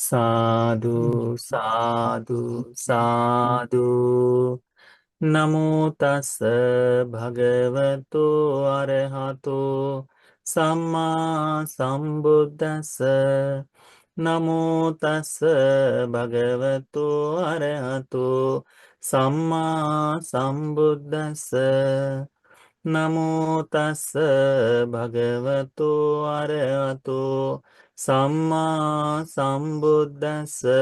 Sadhu, sadhu, sadhu. Namo tassa bhagavato arahato samma sambuddhassa. Namo tassa bhagavato arahato samma sambuddhassa. Namo tassa bhagavato arahato samma sambuddhassa.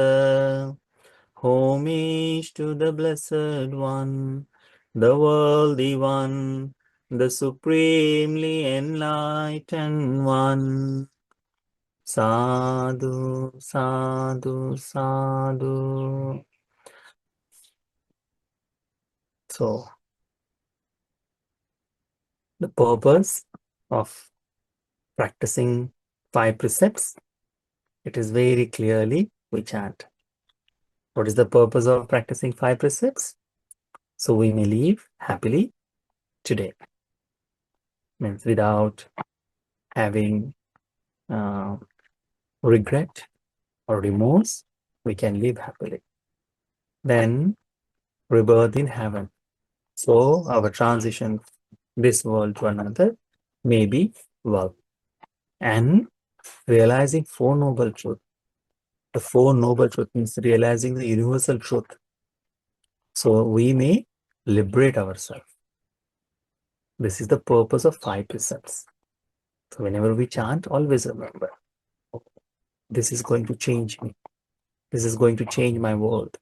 Homage to the Blessed One, the Worthy One, the Supremely Enlightened One. Sadhu, sadhu, sadhu. So, the purpose of practicing 5 precepts, it is very clearly we chant. What is the purpose of practicing 5 precepts? So we may live happily today. Means without having regret or remorse, we can live happily. Then rebirth in heaven. So our transition this world to another may be well. And realizing Four Noble Truths. The Four Noble Truths means realizing the universal truth. So we may liberate ourselves. This is the purpose of 5 precepts. So whenever we chant, always remember, this is going to change me. This is going to change my world.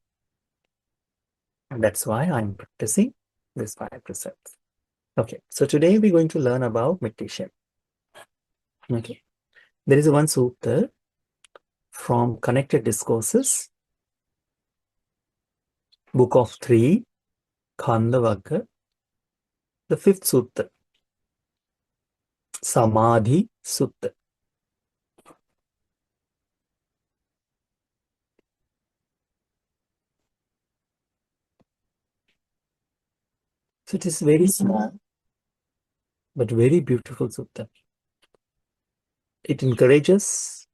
And that's why I'm practicing these 5 precepts. Okay, so today we're going to learn about meditation. Okay, there is one sutta from Connected Discourses, book of 3, Khandavagga, the 5th sutta, Samādhisutta. So it is very small, but very beautiful sutta. It encourages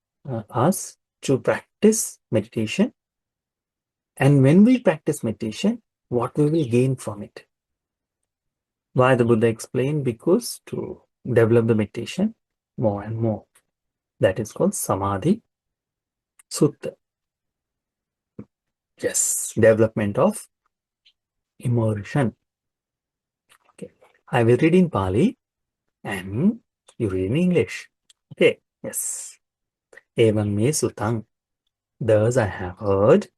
us to practice meditation. And when we practice meditation, what we will gain from it? Why the Buddha explained? Because to develop the meditation more and more. That is called Samādhisutta. Yes, development of immersion. Okay, I will read in Pali and you read in English. Okay, yes. Evam me sutang. Thus I have heard.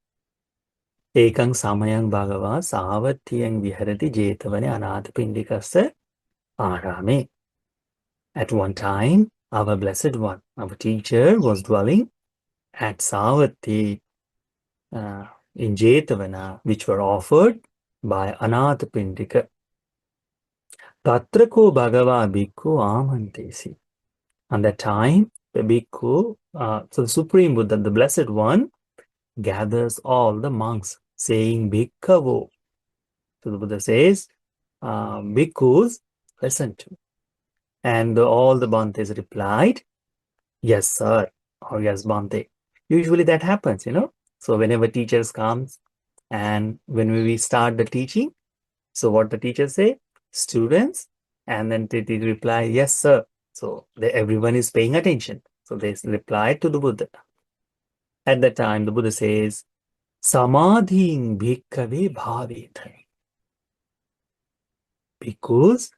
Ekang samayang bhagava savatthiyang viharati jetavane anathapindikassa arame. At one time, our Blessed One, our teacher, was dwelling at Savatthi in Jetavana, which were offered by Anathapindika. Tatrako Bhagava Bhikkhu Amantesi. And that time, the Bhikkhu, so the Supreme Buddha, the Blessed One, gathers all the monks, saying Bhikkhavo. So the Buddha says, Bhikkhus, listen to me. And all the Bhantes replied, yes, sir, or yes, Bhante. Usually that happens, So whenever teachers comes and when we start the teaching, so what the teachers say, students, and then they reply, yes, sir. So everyone is paying attention. So they reply to the Buddha. At that time, the Buddha says, Samadhin bhikkhave bhavet. Because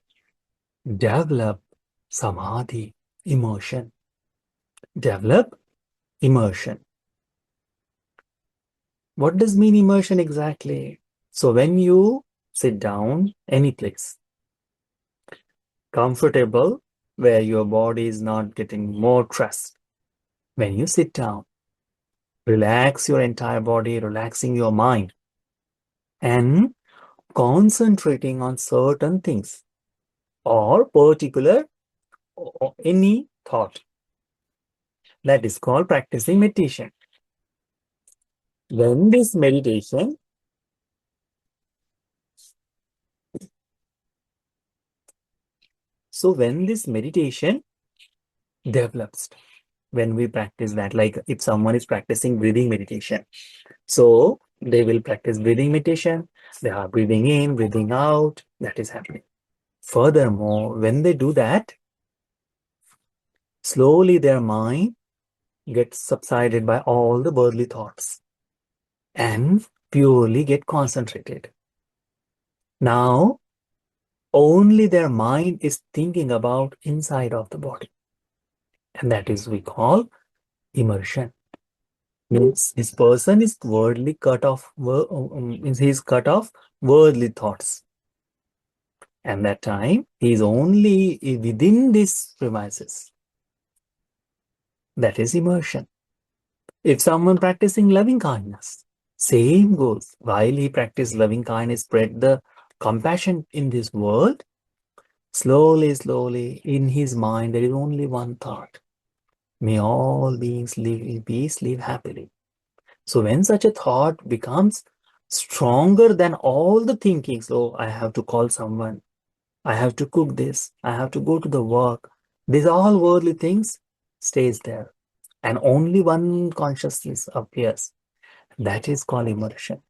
develop samadhi, immersion. Develop immersion. What does mean immersion exactly? So when you sit down any place, comfortable, where your body is not getting more stressed, when you sit down, relax your entire body, relaxing your mind, and concentrating on certain things or particular or any thought. That is called practicing meditation. When this meditation develops, when we practice that. Like if someone is practicing breathing meditation, so they will practice breathing meditation. They are breathing in, breathing out. That is happening. Furthermore, when they do that, slowly their mind gets subsided by all the worldly thoughts and purely get concentrated. Now, only their mind is thinking about inside of the body. And that is we call immersion. Means this person is worldly cut off, means he is cut off worldly thoughts. And that time he is only within these premises. That is immersion. If someone practicing loving kindness, same goes. While he practices loving kindness, spread the compassion in this world, slowly, slowly, in his mind, there is only one thought. May all beings live in peace, live happily. So when such a thought becomes stronger than all the thinking, so I have to call someone, I have to cook this, I have to go to the work, these all worldly things stays there. And only one consciousness appears. That is called immersion.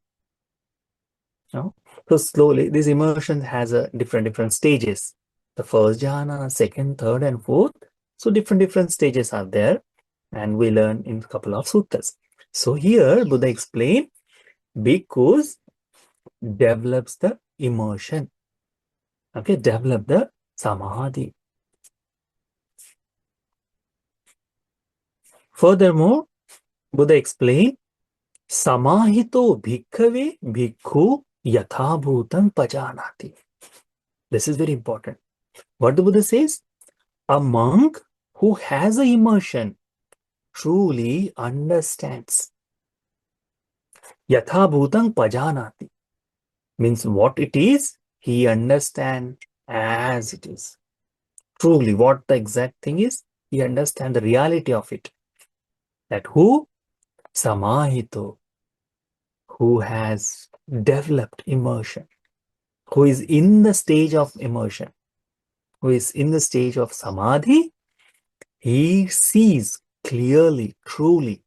No? So slowly, this immersion has a different stages. The first jhana, second, third, and fourth. So different stages are there, and we learn in a couple of suttas. So here, Buddha explained, bhikkhus develops the immersion. Okay, develop the samadhi. Furthermore, Buddha explained, samahito bhikkhave bhikkhu yathabhutam pajanati. This is very important. What the Buddha says? A monk who has an immersion truly understands. Yathabhutam pajanati means what it is, he understands as it is. Truly, what the exact thing is, he understands the reality of it. That who? Samahito, who has developed immersion, who is in the stage of immersion, who is in the stage of samadhi, he sees clearly, truly,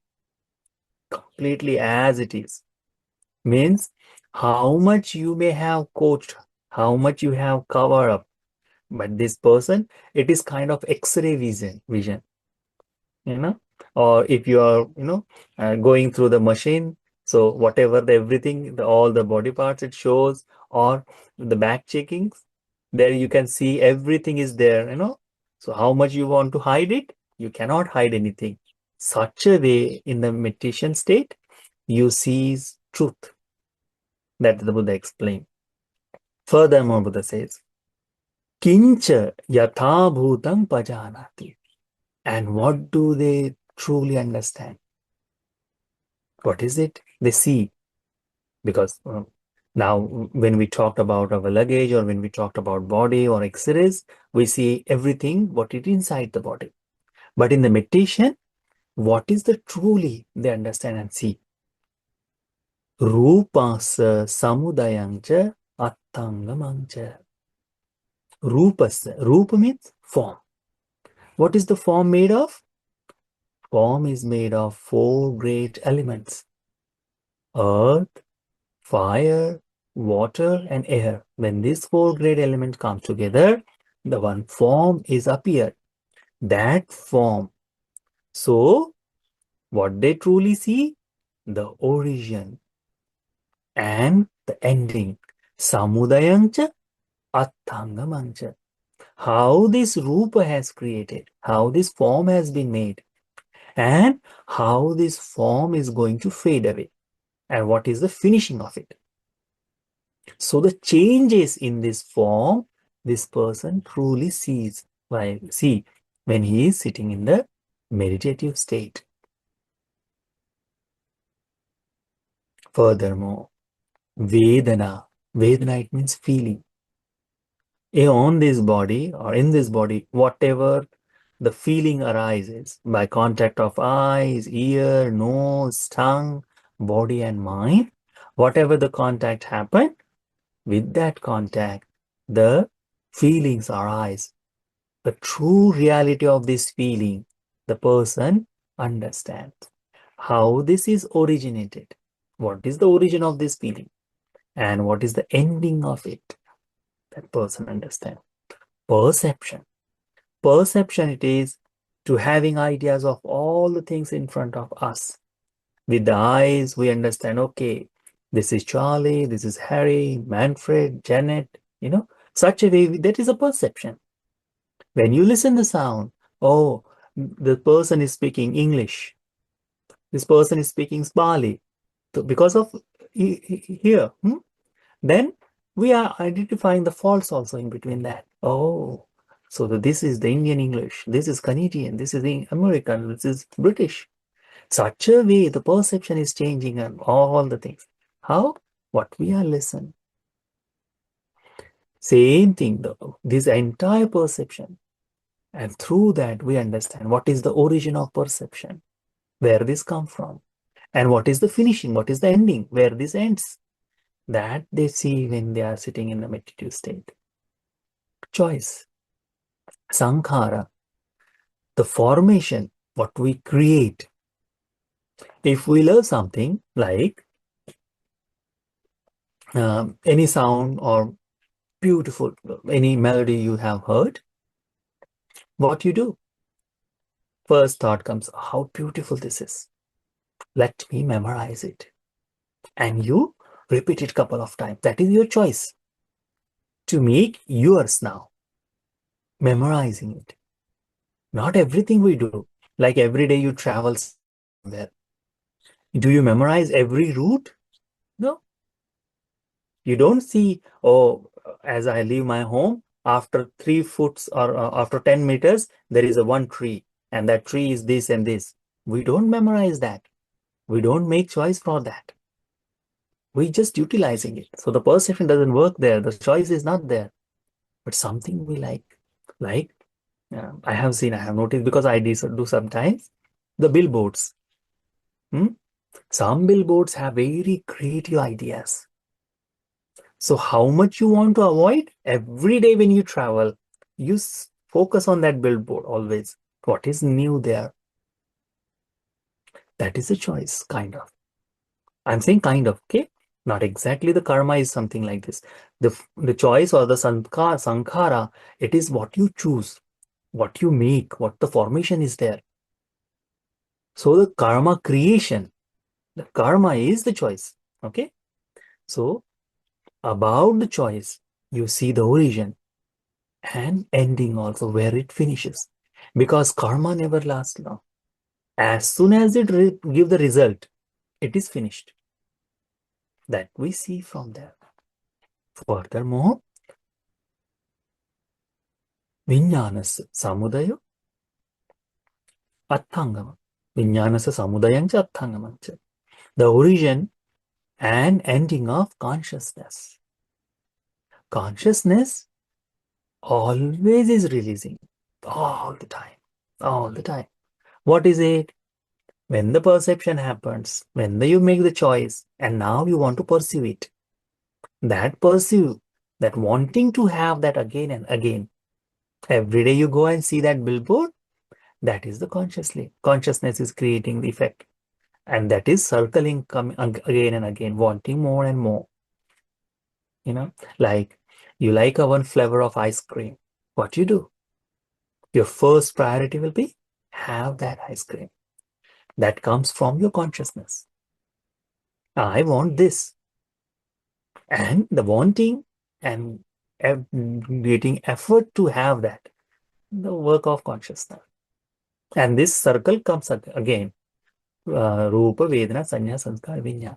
completely as it is. Means how much you may have coached, how much you have covered up, but this person, it is kind of X-ray vision, you know, or if you are, going through the machine, so whatever everything, all the body parts it shows, or the back checkings, there you can see everything is there. So how much you want to hide it, you cannot hide anything. Such a way in the meditation state, you see truth. That the Buddha explained. Furthermore, Buddha says, Kincha yatha bhutam pajanati. And what do they truly understand? What is it? They see. Because now when we talked about our luggage, or when we talked about body or X-rays, we see everything what is inside the body. But in the meditation, what is the truly they understand and see? Rupasa samudayangcha attangamangcha. Rupasa. Rupa means form. What is the form made of? Form is made of 4 great elements: earth, fire, water, and air. When these 4 great elements come together, the one form is appeared. That form. So, what they truly see? The origin and the ending. Samudayancha attangamancha. How this rupa has created, how this form has been made, and how this form is going to fade away, and what is the finishing of it. So the changes in this form, this person truly sees when he is sitting in the meditative state. Furthermore, Vedana, it means feeling. On this body, or in this body, whatever the feeling arises by contact of eyes, ear, nose, tongue, body, and mind, whatever the contact happen, with that contact, the feelings arise. The true reality of this feeling, the person understand how this is originated. What is the origin of this feeling? And what is the ending of it? That person understand. Perception. Perception it is to having ideas of all the things in front of us. With the eyes, we understand, okay, this is Charlie, this is Harry, Manfred, Janet, such a way, that is a perception. When you listen the sound, oh, the person is speaking English. This person is speaking Somali. So because of here, then we are identifying the faults also in between that. Oh, so this is the Indian English, this is Canadian, this is the American, this is British. Such a way the perception is changing and all the things. How? What we are listening. Same thing though, this entire perception. And through that we understand what is the origin of perception, where this come from, and what is the finishing, what is the ending, where this ends. That they see when they are sitting in the meditative state. Choice. Sankhara. The formation, what we create. If we love something like any sound or beautiful, any melody you have heard, what you do? First thought comes, how beautiful this is. Let me memorize it. And you repeat it a couple of times. That is your choice to make yours now. Memorizing it. Not everything we do. Like every day you travel somewhere. Do you memorize every route? No. You don't see, oh, as I leave my home, after 3 foot or after 10 meters, there is a one tree, and that tree is this and this. We don't memorize that. We don't make choice for that. We just utilizing it. So the perception doesn't work there. The choice is not there. But something we like I have noticed, because I do sometimes, the billboards. Some billboards have very creative ideas. So how much you want to avoid? Every day when you travel, you focus on that billboard always. What is new there? That is a choice, kind of. I'm saying kind of, okay? Not exactly. The karma is something like this. The choice or the sankhara, it is what you choose, what you make, what the formation is there. So the karma creation, the karma is the choice, okay? So about the choice, you see the origin and ending also, where it finishes. Because karma never lasts long. As soon as it give the result, it is finished. That we see from there. Furthermore, Vijnanasa Samudaya Atthangama. Vijnanasa Samudayancha Atthangamancha. The origin and ending of consciousness. Consciousness always is releasing. All the time. All the time. What is it? When the perception happens, when you make the choice, and now you want to pursue it. That pursue, that wanting to have that again and again. Every day you go and see that billboard, that is the consciousness is creating the effect. And that is circling, coming again and again, wanting more and more. Like you like one flavor of ice cream. What you do? Your first priority will be have that ice cream. That comes from your consciousness. I want this. And the wanting and getting effort to have that, the work of consciousness. And this circle comes again. Rupa, Vedana, Sanya, Sanskar, Vijnana.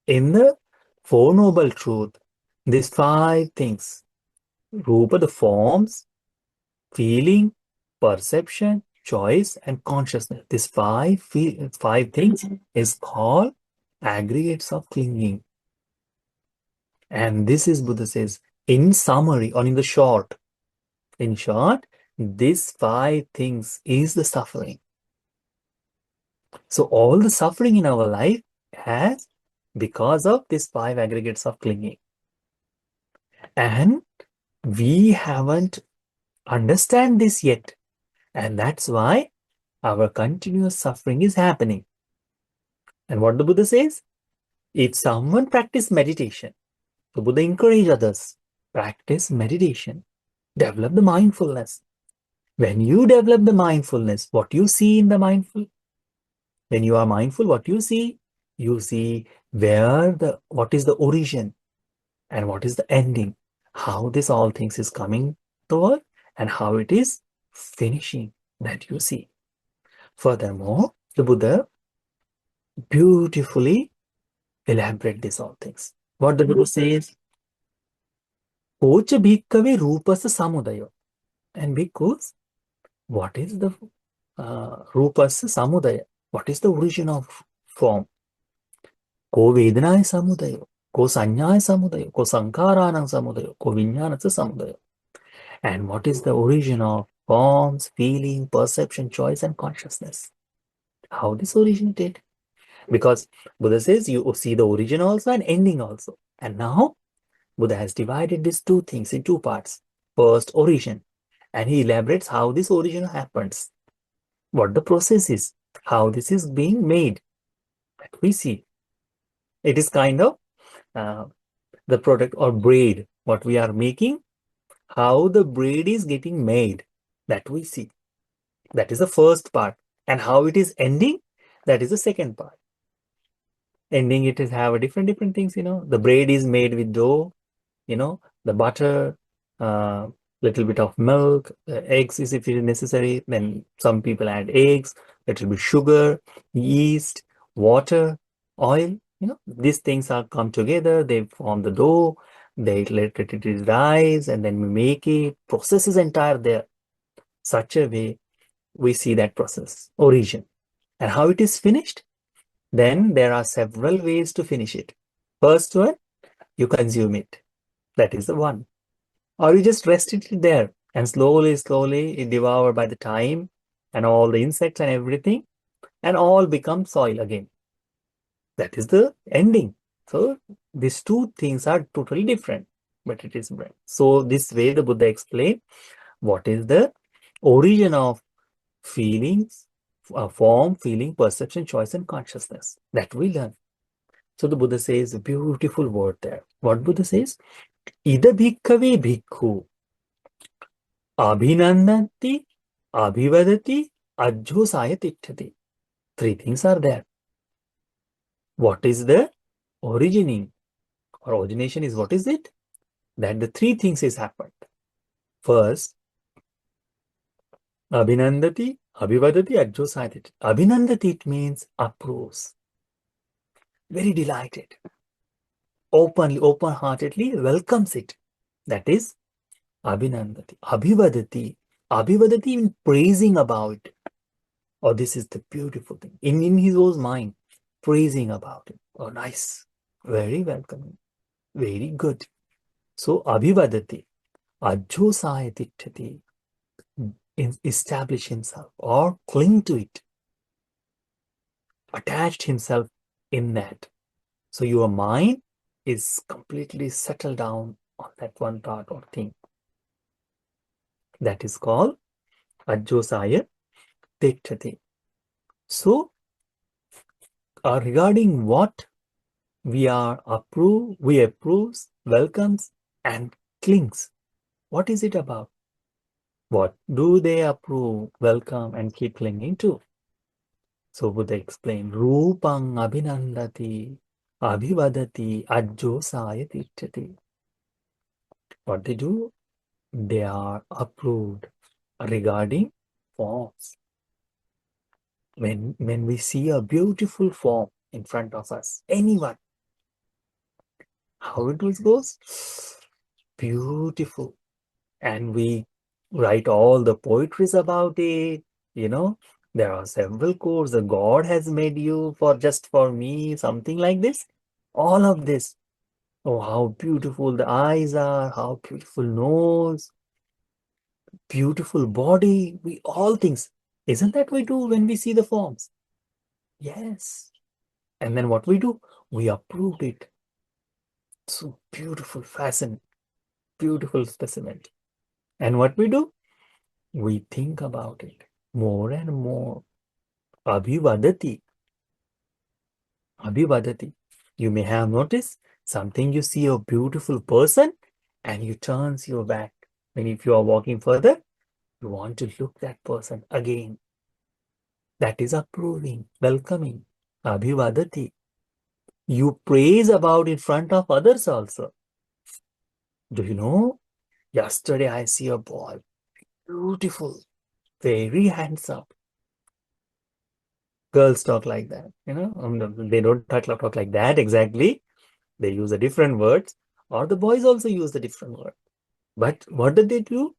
In the Four Noble Truth, these 5 things, Rupa, the forms, feeling, perception, choice, and consciousness. These five things is called aggregates of clinging. And this is, Buddha says, in summary or in short, these 5 things is the suffering. So all the suffering in our life has because of these 5 aggregates of clinging. And we haven't understand this yet. And that's why our continuous suffering is happening. And what the Buddha says? If someone practice meditation, the Buddha encourage others, practice meditation, develop the mindfulness. When you develop the mindfulness, what you see in the mindful, when you are mindful, what you see what is the origin and what is the ending, how this all things is coming toward and how it is finishing, that you see. Furthermore, the Buddha beautifully elaborate these all things. What the Buddha says, Ocha bhikkhave rupasa samudaya. And because what is the rupasa samudaya? What is the origin of form? Ko vedanaya samudaya, ko sanyaya samudaya, ko sankharanam samudaya, ko vijnanasa samudaya. And what is the origin of forms, feeling, perception, choice, and consciousness? How this originated? Because Buddha says you see the origin also and ending also. And now Buddha has divided these two things in two parts. First, origin. And he elaborates how this origin happens, what the process is, how this is being made. That we see. It is kind of the product or braid, what we are making, how the braid is getting made, that we see. That is the first part. And how it is ending, that is the second part. Ending, it is have a different things, the braid is made with dough, the butter, little bit of milk, eggs is if it is necessary. Then some people add eggs, little bit sugar, yeast, water, oil. These things are come together. They form the dough. They let it rise, and then we make it. Process is entire there. Such a way we see that process, origin, and how it is finished. Then there are several ways to finish it. First one, you consume it. That is the one. Or you just rest it there and slowly it devoured by the time and all the insects and everything and all become soil again. That is the ending. So these two things are totally different, but it is bread. So this way the Buddha explained what is the origin of feelings, form, feeling, perception, choice, and consciousness that we learn. So the Buddha says a beautiful word there. What Buddha says? Ida bhikkhave bhikkhu abhinandanti, abhivadati, ajjosaya titthati. Three things are there. What is the origining? Or origination is what is it? That the three things is happened. First, abhinandati, abhivadati, ajjosaya titthati. Abhinandati, it means approves. Very delighted. Open-heartedly welcomes it. That is abhinandati. Abhivadati. Abhivadati means praising about it. Oh, this is the beautiful thing. In his own mind, praising about it. Oh, nice. Very welcoming. Very good. So, abhivadati. Ajjosaya titthati. Establish himself or cling to it. Attached himself in that. So, your mind is completely settled down on that one thought or thing. That is called ajjosaya titthati. So, regarding what we approves, welcomes, and clings. What is it about? What do they approve, welcome, and keep clinging to? So Buddha explained, Rupang abhinandati, abhivadati, ajjosaya titthati. What they do? They are approved regarding forms. When we see a beautiful form in front of us, anyone, how it goes? Beautiful. And we write all the poetries about it. There are several quotes. The God has made you just for me, something like this. All of this. Oh, how beautiful the eyes are, how beautiful nose, beautiful body. We all things. Isn't that we do when we see the forms? Yes. And then what we do? We approve it. So beautiful, fascinating, beautiful specimen. And what we do? We think about it more and more. Abhivadati. Abhivadati. You may have noticed something, you see a beautiful person and you turns your back. When if you are walking further, you want to look that person again. That is approving, welcoming. Abhivadati. You praise about in front of others also. Do you know? Yesterday I see a boy, beautiful, very handsome. Girls talk like that, they don't talk like that exactly. They use a different words, or the boys also use the different word. But what do they do?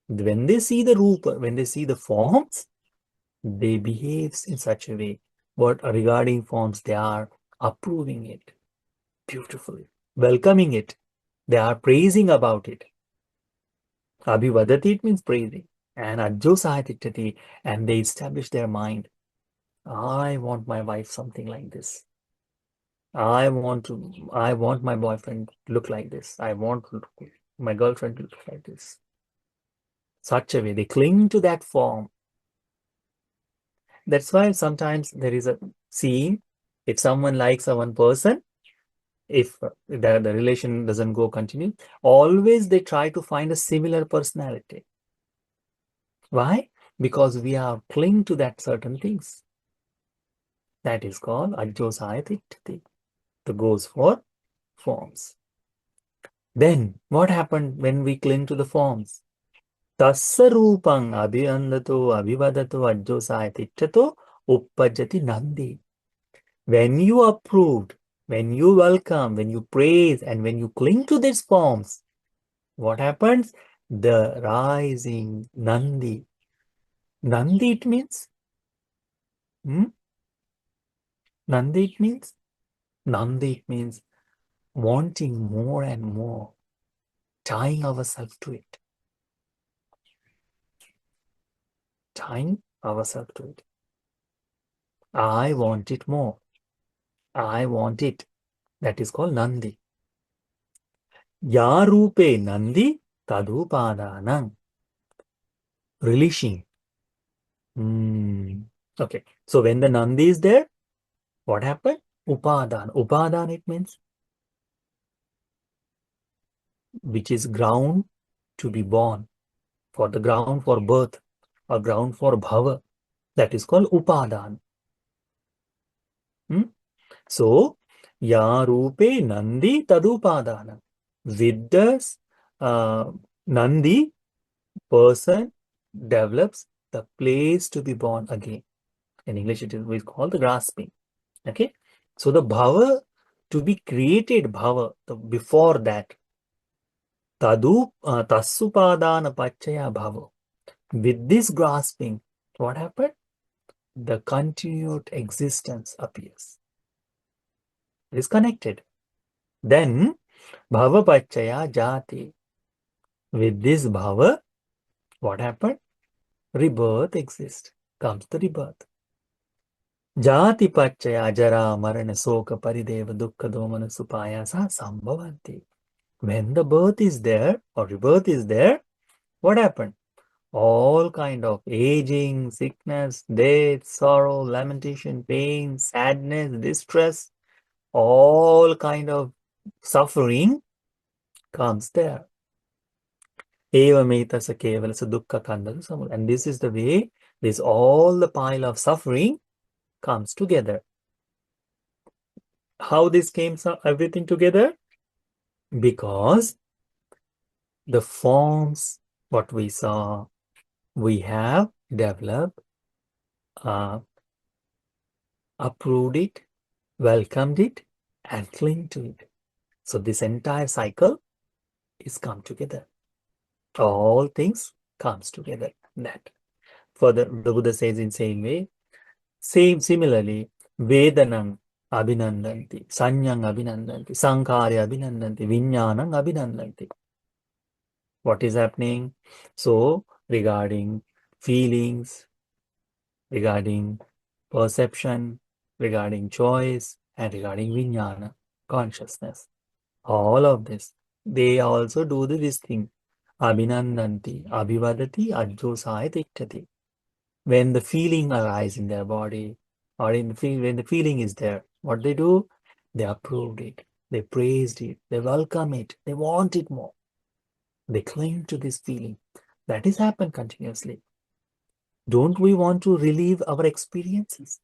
When they see the rupa, when they see the forms, they behave in such a way. What regarding forms, they are approving it beautifully, welcoming it. They are praising about it. Abhivadati, it means praising. And ajjosayatittati, and they establish their mind. I want my wife something like this. I want my boyfriend to look like this. I want my girlfriend to look like this. Such a way, they cling to that form. That's why sometimes there is a scene, if someone likes a one person, if the relation doesn't go continue, always they try to find a similar personality. Why? Because we are cling to that certain things. That is called ajjosayatittati. The goes for forms. Then what happened when we cling to the forms? Tassa rupang abhiyandato abhivadato ajjosayatittato uppajjati nandi. When you approved, when you welcome, when you praise, and when you cling to these forms, what happens? The rising Nandi. Nandi it means? Nandi it means? Nandi it means wanting more and more, tying ourselves to it. Tying ourselves to it. I want it more. I want it. That is called Nandi. Ya rupe Nandi tadupadanang. Releasing. Okay. So when the Nandi is there, what happened? Upadan. Upadan it means which is ground to be born, for the ground for birth, or ground for bhava. That is called upadan. So, ya rupe Nandi tadupadana. With this Nandi, person develops the place to be born again. In English, it is called the grasping. Okay. So the bhava to be created, bhava, before that, tassupadana pachaya bhava. With this grasping, what happened? The continued existence appears. It is connected. Then bhava pachaya jati. With this bhava, what happened? Rebirth exists. Comes the rebirth. Jati pachaya jara marana soka parideva dukkha domana supayasa sambhavanti. When the birth is there, or rebirth is there, what happened? All kind of aging, sickness, death, sorrow, lamentation, pain, sadness, distress, all kind of suffering comes there. And this is the way this all the pile of suffering comes together. How this came everything together? Because the forms, what we saw, we have developed, approved it, welcomed it, and cling to it. So this entire cycle is come together. All things comes together. That further the Buddha says in same way, similarly, Vedanang abhinandanti, Sanyang abhinandanti, Sankhara abhinandanti, Vinyanang abhinandanti. What is happening? So regarding feelings, regarding perception, regarding choice, and regarding Vijnana, consciousness, all of this, they also do this thing. Abhinandanti, abhivadati, ajjosaya tiktati. when the feeling arises in their body, or when the feeling is there, what they do? They approved it, they praised it, they welcome it, they want it more. They cling to this feeling. That is happen continuously. Don't we want to relive our experiences?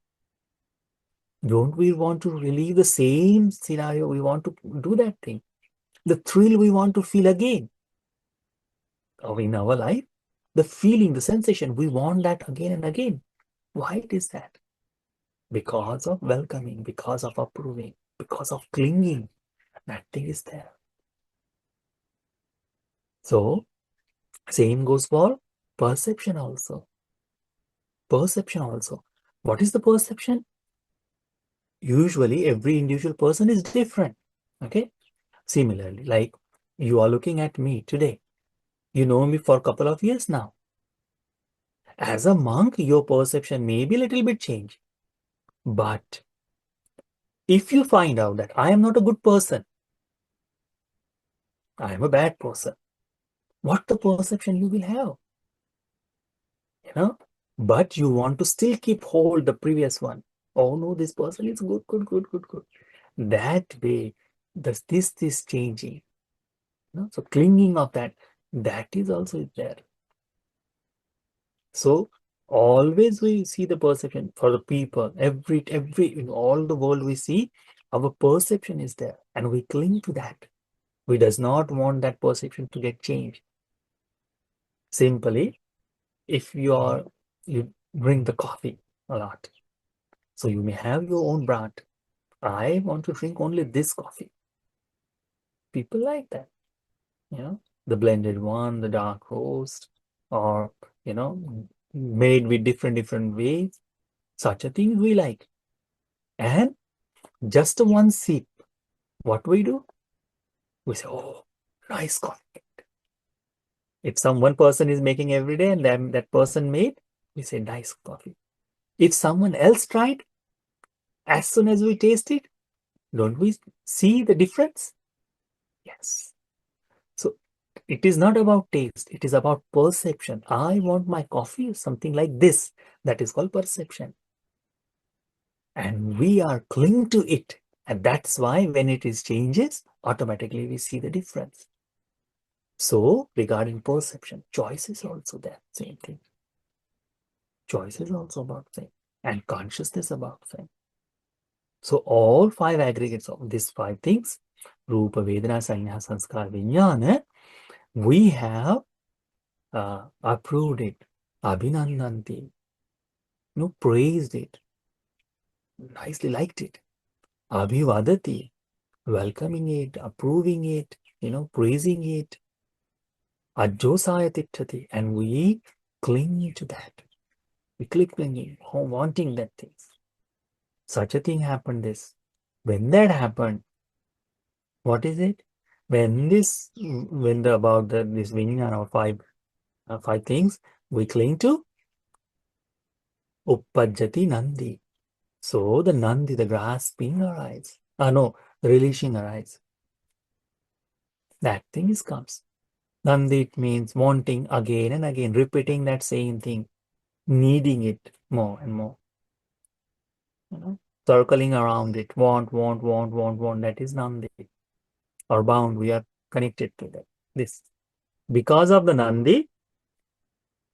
Don't we want to relive the same scenario? We want to do that thing. The thrill we want to feel again. Or in our life, the feeling, the sensation, we want that again and again. Why it is that? Because of welcoming, because of approving, because of clinging. That thing is there. So, same goes for perception also. Perception also. What is the perception? Usually, every individual person is different. Okay. Similarly, like you are looking at me today. You know me for a couple of years now. As a monk, your perception may be a little bit changed. But if you find out that I am not a good person, I am a bad person, what the perception you will have? You know? But you want to still keep hold the previous one. Oh no, this person is good, good, good, good, good. That way, this is changing. You know? So clinging of that is also there. So always we see the perception for the people, every in all the world we see, our perception is there and we cling to that. We does not want that perception to get changed. Simply, if you drink the coffee a lot, so you may have your own brand. I want to drink only this coffee. People like that, you know, the blended one, the dark roast, or made with different ways. Such a thing we like. And just one sip, what we do? We say, oh, nice coffee. If one person is making every day and then that person made, we say, nice coffee. If someone else tried, as soon as we taste it, don't we see the difference? Yes. So it is not about taste. It is about perception. I want my coffee something like this. That is called perception. And we are clinging to it. And that's why when it is changes, automatically we see the difference. So regarding perception, choice is also that same thing. Choice is also about same. And consciousness about same. So all five aggregates of these five things, Rupa, Vedana, Sanya, Sanskar, Vijnana, we have approved it, Abhinandanti, praised it, nicely liked it, Abhivadati, welcoming it, approving it, praising it, Ajosaya Tittati, and we cling to that. We keep clinging, wanting that thing. Such a thing happened this. When that happened, what is it? When this vijnana or five things, we cling to uppajjati nandi. So the nandi, the grasping arise. The releasing arise. That thing comes. Nandi, it means wanting again and again, repeating that same thing, needing it more and more. Circling around it, want. That is nandi. Or bound, we are connected to that. This. Because of the nandi,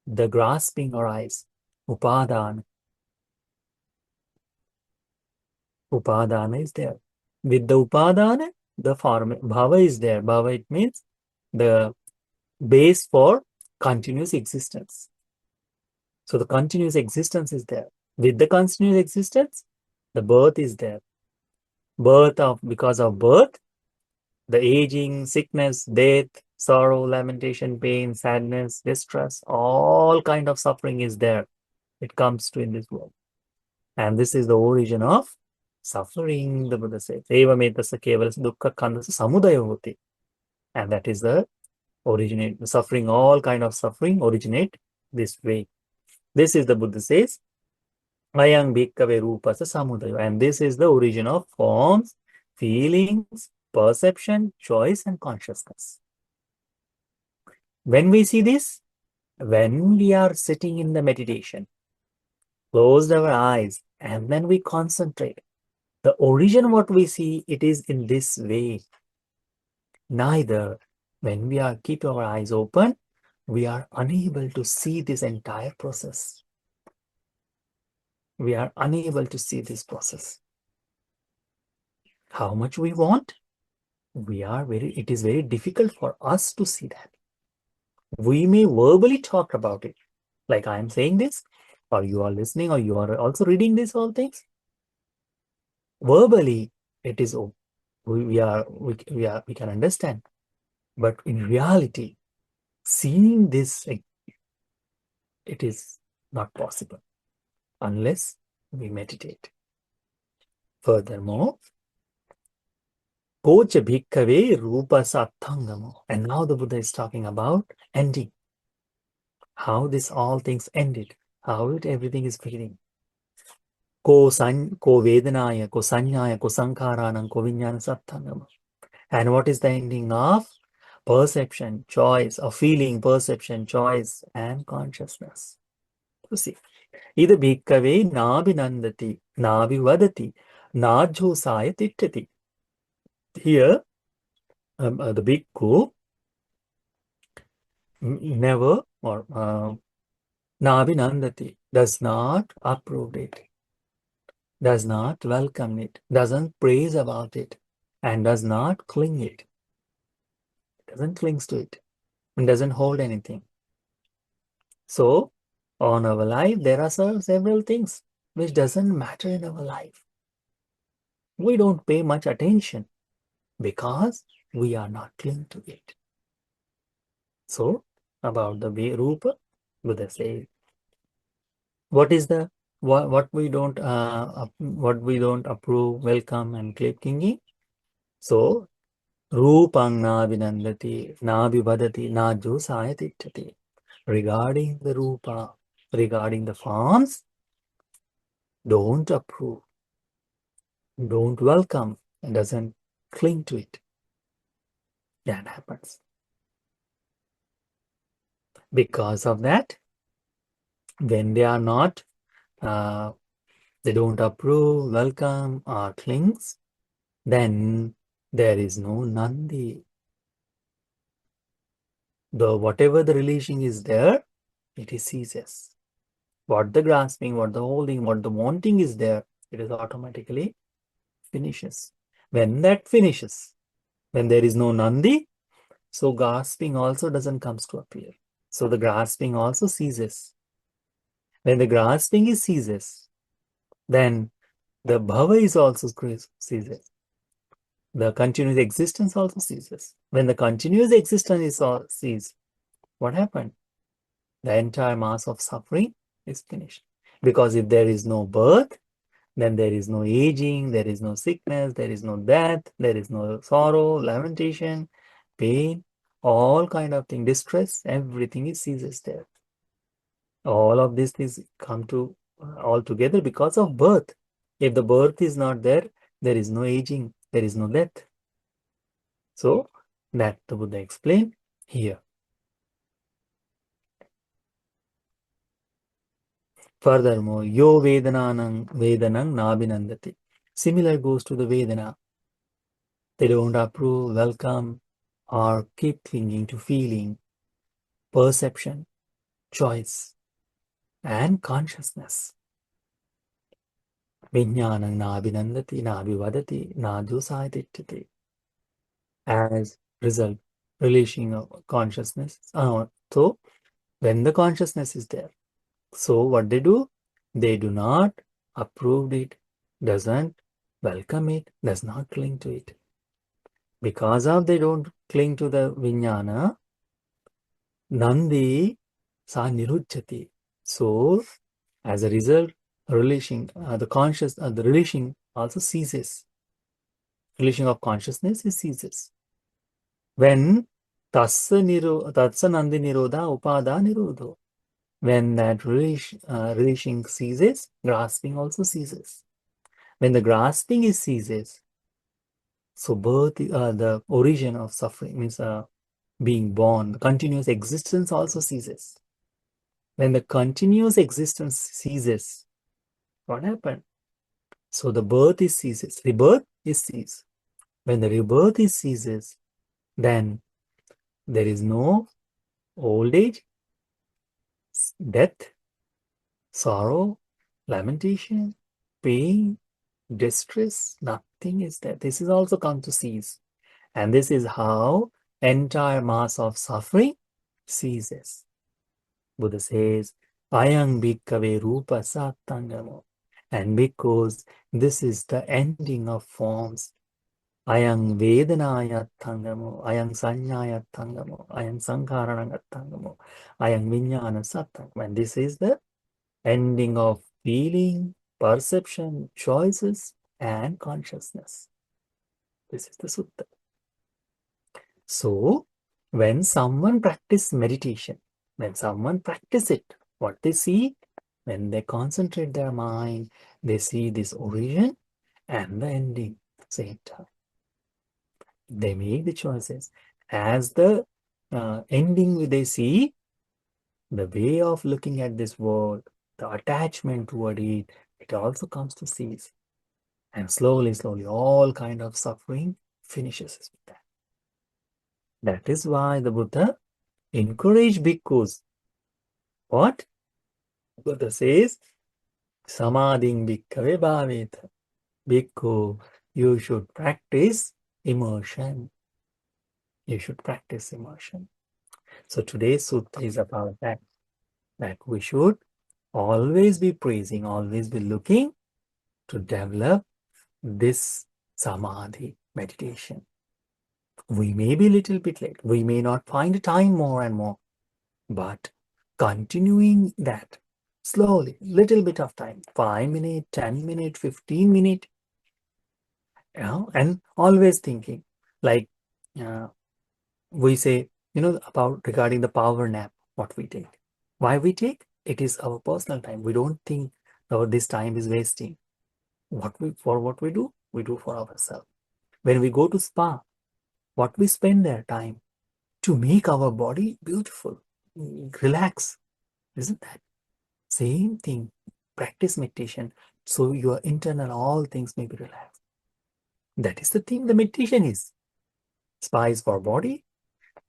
the grasping arise. Upadana. Upadana is there. With the upadana, the form bhava is there. Bhava, it means the base for continuous existence. So the continuous existence is there. With the continuous existence, the birth is there. Because of birth, the aging, sickness, death, sorrow, lamentation, pain, sadness, distress, all kind of suffering is there. It comes to in this world. And this is the origin of suffering, the Buddha says. Eva metasya kevalasya dukkha khandasya samudaya hoti. And that is the suffering, all kind of suffering originate this way. This is the Buddha says, ayang bhikkhave rupasya samudaya. And this is the origin of forms, feelings, perception, choice, and consciousness. When we see this, when we are sitting in the meditation, closed our eyes, and then we concentrate. The origin, what we see, it is in this way. Neither, when we are keep our eyes open, we are unable to see this entire process. We are unable to see this process. How much we want, it is very difficult for us to see that. We may verbally talk about it, like I am saying this, or you are listening, or you are also reading these all things. Verbally, it is we can understand, but in reality, seeing this, it is not possible unless we meditate. Furthermore, Kocha bhikkhave rupa sattangamo. And now the Buddha is talking about ending. How this all things ended. How everything is beginning. Ko vedanaya, ko sanyaya, ko sankharanam, ko vijnana sattangamo. And what is the ending of? Perception, choice, or feeling, perception, choice, and consciousness. You see, ida bhikkhave nabhinandati, nabhivadati, najhosaya tittati. Here, the bhikkhu never or nabhinandati, does not approve it, does not welcome it, doesn't praise about it, and does not cling it. Doesn't cling to it and doesn't hold anything. So, on our life, there are several things which doesn't matter in our life. We don't pay much attention because we are not clinging to it. So, about the Rupa, Buddha says, what is the what we don't approve, welcome, and clinging? So, Rupang nabhinandati, nabhivadati, najhosaya tittati. Regarding the Rupa, regarding the forms, don't approve, don't welcome, and doesn't cling to it. That happens. Because of that, when they are not, they don't approve, welcome, or clings, then there is no Nandi. Whatever the relation is there, it is ceases. What the grasping, what the holding, what the wanting is there, it is automatically finishes. When that finishes, when there is no Nandi, so grasping also doesn't come to appear. So the grasping also ceases. When the grasping is ceases, then the bhava is also ceases. The continuous existence also ceases. When the continuous existence is all ceased, what happened? The entire mass of suffering is finished. Because if there is no birth, then there is no aging, there is no sickness, there is no death, there is no sorrow, lamentation, pain, all kind of thing, distress, everything is ceases there. All of this is come to all together because of birth. If the birth is not there, there is no aging, there is no death. So that the Buddha explained here. Furthermore, yo vedanang nabhinandati. Similar goes to the Vedana. They don't approve, welcome, or keep clinging to feeling, perception, choice, and consciousness. Vijnanang nabhinandati, nabhivadati, najhosaya tittati. As result, releasing of consciousness. So, when the consciousness is there, so what they do? They do not approve it, doesn't welcome it, does not cling to it. Because of they don't cling to the vijnana, Nandi sa niruchyati. So, as a result, releasing the releasing also ceases. Releasing of consciousness is ceases. When tatsa nandi nirodha upada nirodho. When that releasing ceases, grasping also ceases. When the grasping is ceases, so birth, the origin of suffering means being born, the continuous existence also ceases. When the continuous existence ceases, What happened? So the birth is ceases. Rebirth is cease. When the rebirth is ceases, then there is no old age, death, sorrow, lamentation, pain, distress. Nothing is there. This is also come to cease. And this is how entire mass of suffering ceases. Buddha says, Ayang bhikkhave rupa sattangamo. And because this is the ending of forms, Ayang vedanayatthangamo, ayang sanyayatthangamo, ayang sankharanagattangamo, ayang vijnana sattangamo. And this is the ending of feeling, perception, choices, and consciousness. This is the sutta. So, when someone practice meditation, when someone practice it, what they see, when they concentrate their mind, they see this origin and the ending at the same time. They make the choices. As the ending they see, the way of looking at this world, the attachment toward it, it also comes to cease. And slowly, slowly, all kind of suffering finishes with that. That is why the Buddha encouraged bhikkhus. What? Buddha says, Samadhin bhikkhave bhaveta. Bhikkhu, you should practice immersion. You should practice immersion. So today's sutta is about that we should always be praising, always be looking to develop this samadhi meditation. We may be a little bit late. We may not find time more and more, but continuing that slowly, little bit of time, 5 minutes, 10 minutes, 15 minutes, and always thinking like we say, about regarding the power nap, what we take. Why we take? It is our personal time. We don't think this time is wasting. What we do? We do for ourselves. When we go to spa, what we spend their time to make our body beautiful, relax. Isn't that? Same thing. Practice meditation so your internal all things may be relaxed. That is the thing the meditation is. Spa is for body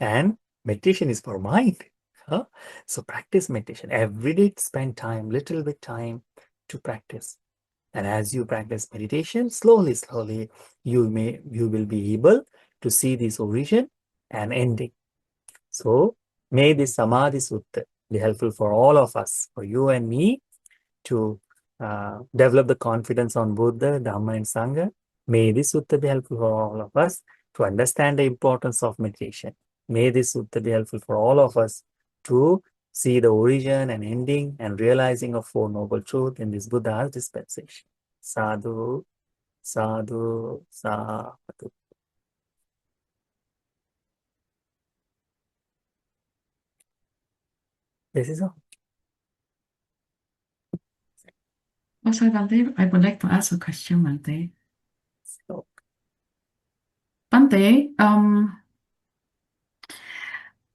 and meditation is for mind. Huh? So practice meditation. Every day spend time, little bit time to practice. And as you practice meditation, slowly, slowly, you will be able to see this origin and ending. So may this Samādhisutta be helpful for all of us, for you and me, to develop the confidence on Buddha, Dhamma, and Sangha. May this sutta be helpful for all of us to understand the importance of meditation. May this sutta be helpful for all of us to see the origin and ending and realizing of Four Noble Truths in this Buddha's dispensation. Sadhu, sadhu, sadhu. This is all. Also, Bante, I would like to ask a question, Bante. So, Bante,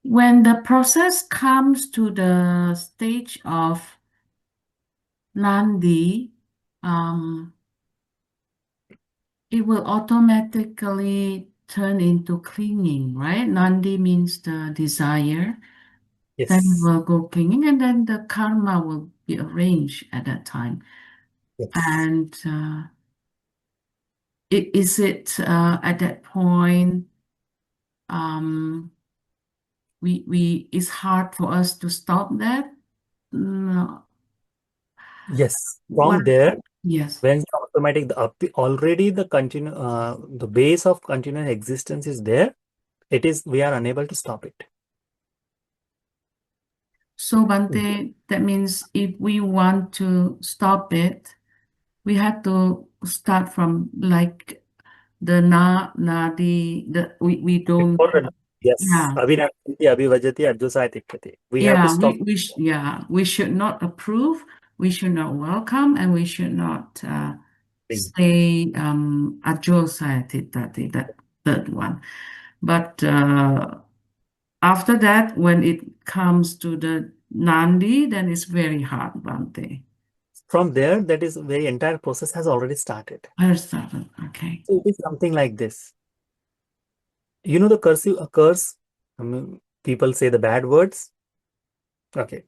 when the process comes to the stage of Nandi, it will automatically turn into clinging, right? Nandi means the desire. Then it yes, will go clinging, and then the karma will be arranged at that time. yes. And is it at that point it's hard for us to stop that? No. Yes, What? from there, Yes. when it's automatic, already the base of continuous existence is there. We are unable to stop it. So, Bante, that means if we want to stop it, we have to start from like the nadi, we don't, Important. Yes. yeah. Abhinavati, abhivajati, advasaitikati. We have to Yeah, stop. we should not approve, we should not welcome, and we should not say advasaitikati, that third one. But after that, when it comes to the Nandi, then it's very hard, Bante. from there, that is the entire process has already started. I started. Okay. So it is something like this. You know the cursive curse. I mean, people say the bad words. Okay.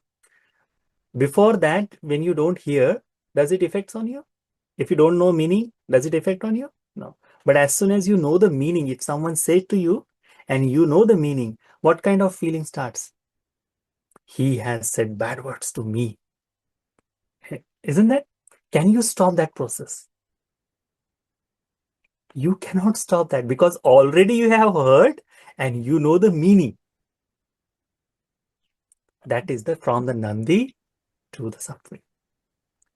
Before that, when you don't hear, does it affects on you? If you don't know meaning, does it affect on you? No. But as soon as you know the meaning, if someone said to you and you know the meaning, what kind of feeling starts? He has said bad words to me. Isn't that? Can you stop that process? You cannot stop that because already you have heard and you know the meaning. That is the from the Nandi to the suffering.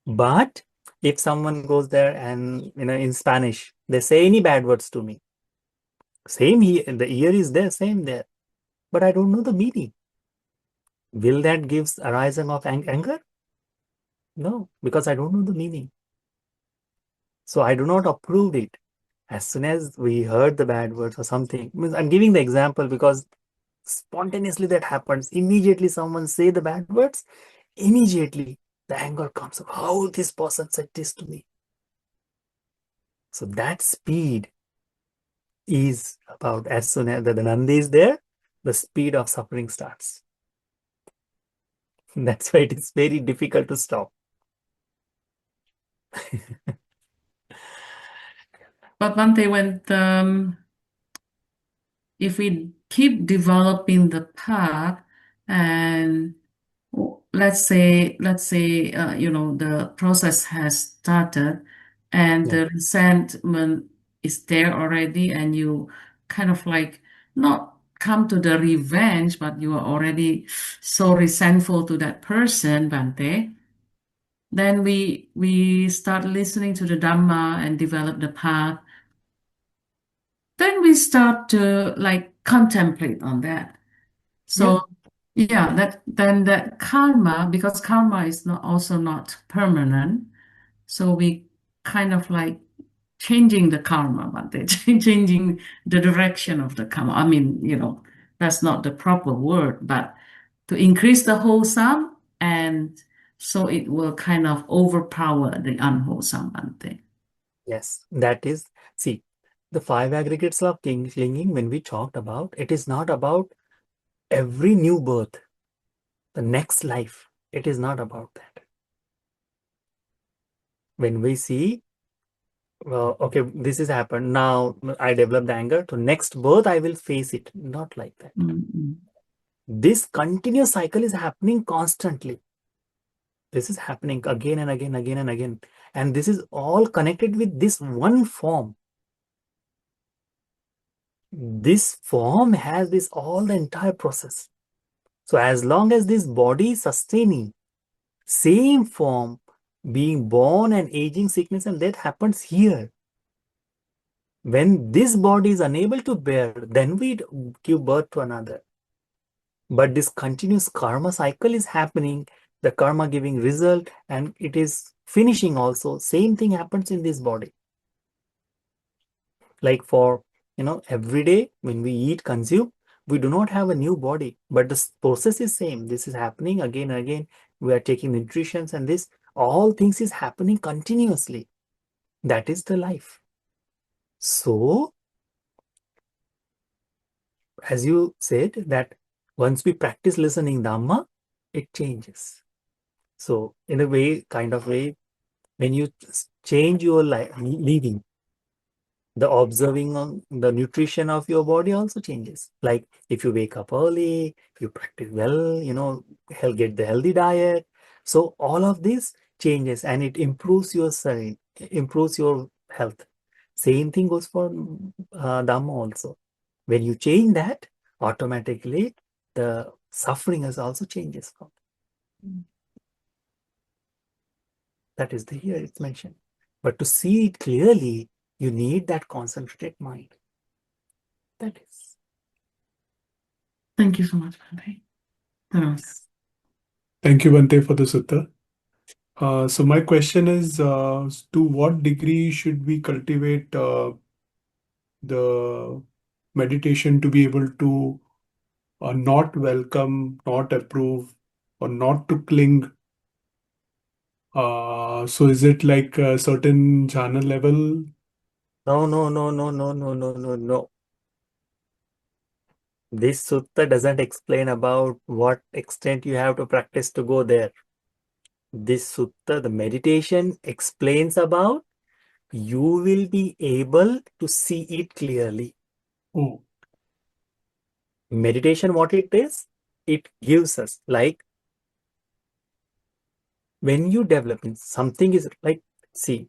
But if someone goes there and in Spanish, they say any bad words to me. Same here, the ear is there, same there. But I don't know the meaning. Will that gives arising of anger? No, because I don't know the meaning. So I do not approve it. As soon as we heard the bad words or something, I'm giving the example because spontaneously that happens. Immediately someone say the bad words, immediately the anger comes up. How this person said this to me? So that speed is about as soon as the Nandi is there, the speed of suffering starts. That's why it is very difficult to stop. But Bante, when if we keep developing the path and let's say the process has started and Yeah. the resentment is there already and you kind of like not come to the revenge but you are already so resentful to that person, Bante, then we start listening to the Dhamma and develop the path, then we start to like contemplate on that. Yeah. So yeah, that then that karma, because karma is not also not permanent, so we kind of like changing the karma, but they changing the direction of the karma. I mean, that's not the proper word, but to increase the wholesome and so it will kind of overpower the unwholesome, Bante. Yes. That is, see, the five aggregates of clinging, when we talked about, it is not about every new birth, the next life. It is not about that. When we see, well, okay, this has happened. Now I developed anger. To next birth, I will face it. Not like that. Mm-mm. This continuous cycle is happening constantly. This is happening again and again, again and again. And this is all connected with this one form. This form has this all the entire process. So as long as this body is sustaining, same form, being born and aging, sickness and death happens here. When this body is unable to bear, then we give birth to another. But this continuous karma cycle is happening, the karma giving result, and it is finishing also. Same thing happens in this body. Like for, every day when we eat, consume, we do not have a new body, but the process is same. This is happening again and again. We are taking nutritions and this, all things is happening continuously. That is the life. So, as you said, that once we practice listening Dhamma, it changes. So, in a way, kind of way, when you change your living, the observing on the nutrition of your body also changes. Like if you wake up early, if you practice well, get the healthy diet. So all of this changes and it improves your serene, improves your health. Same thing goes for Dhamma also. When you change that, automatically the suffering is also changes. That is the here it's mentioned. But to see it clearly, you need that concentrated mind. That is. Thank you so much, Bante. Thanks. Thank you, Bante, for the sutta. So my question is, to what degree should we cultivate the meditation to be able to not welcome, not approve, or not to cling So is it like a certain jhana level? No. This sutta doesn't explain about what extent you have to practice to go there. This sutta, the meditation, explains about you will be able to see it clearly. Oh, Meditation, what it is, it gives us, like, when you develop in something is like, see,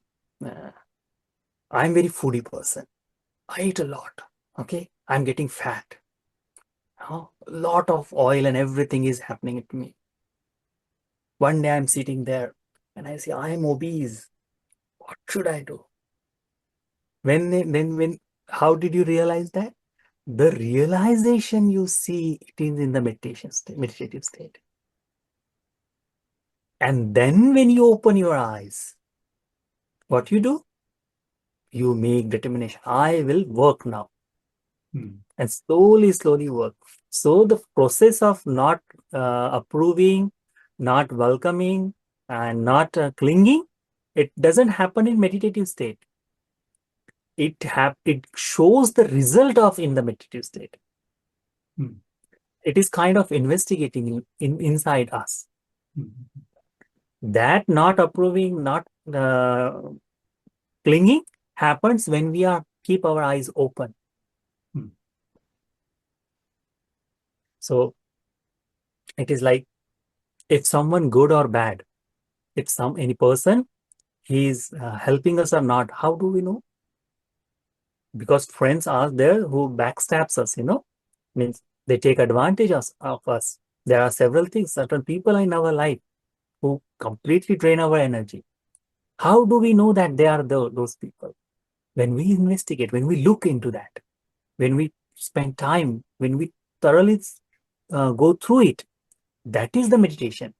I'm very foodie person. I eat a lot. Okay, I'm getting fat. A lot of oil and everything is happening to me. One day I'm sitting there and I say, I'm obese. What should I do? How did you realize that? The realization you see it is in the meditative state. And then when you open your eyes, what you do? You make determination. I will work now. And slowly work. So the process of not approving, not welcoming, and not clinging, it doesn't happen in meditative state. It shows the result of in the meditative state. It is kind of investigating inside us. That not approving, not clinging happens when we keep our eyes open. So it is like, if someone good or bad, if any person, he is helping us or not, how do we know? Because friends are there who backstabs us, means they take advantage of us. There are several things, certain people in our life who completely drain our energy. How do we know that they are those people? When we investigate, when we look into that, when we spend time, when we thoroughly go through it, that is the meditation.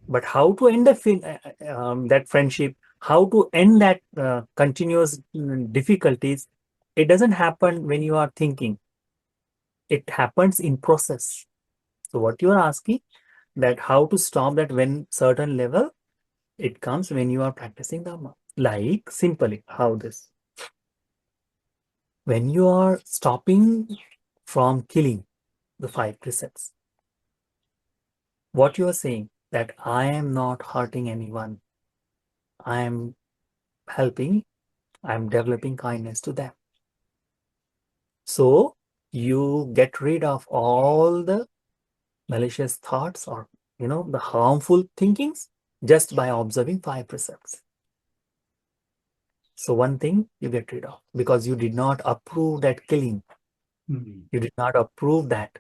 But how to end that friendship, how to end that continuous difficulties, it doesn't happen when you are thinking. It happens in process. So what you are asking, that how to stop that when certain level, it comes when you are practicing Dhamma. Like, simply, how this? When you are stopping from killing the 5 precepts, what you are saying, that I am not hurting anyone. I am helping, I am developing kindness to them. So you get rid of all the malicious thoughts or, the harmful thinkings just by observing 5 precepts. So one thing you get rid of, because you did not approve that killing. You did not approve that.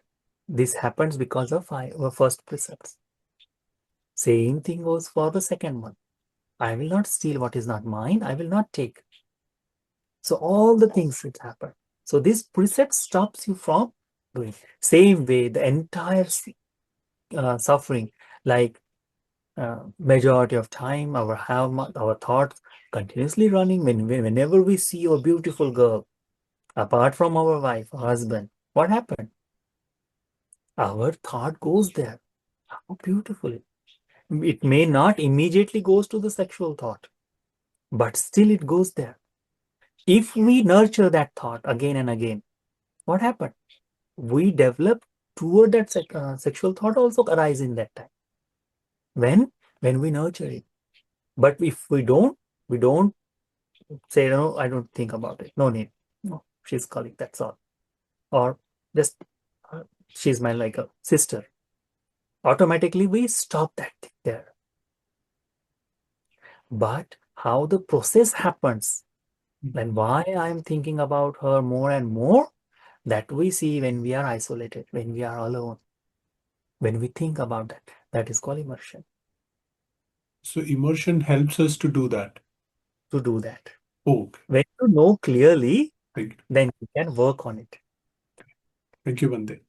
This happens because of first precepts. Same thing goes for the second one. I will not steal what is not mine. I will not take. So all the things that happen. So this precept stops you from doing. Same way, the entire suffering, like majority of time, our thoughts continuously running. Whenever we see a beautiful girl, apart from our wife or husband, what happened? Our thought goes there. How beautiful. It may not immediately goes to the sexual thought, but still it goes there. If we nurture that thought again and again, what happened? We develop toward that sexual thought also arise in that time. When we nurture it. But if we don't say, no, I don't think about it. No need. No, she's calling, that's all. Or just, she's my like a sister. Automatically we stop that thing there. But how the process happens, and why I'm thinking about her more and more, that we see when we are isolated, when we are alone, when we think about that. That is called immersion. So immersion helps us to do that. To do that. Okay. When you know clearly, Thank you. then you can work on it. Thank you, Bande.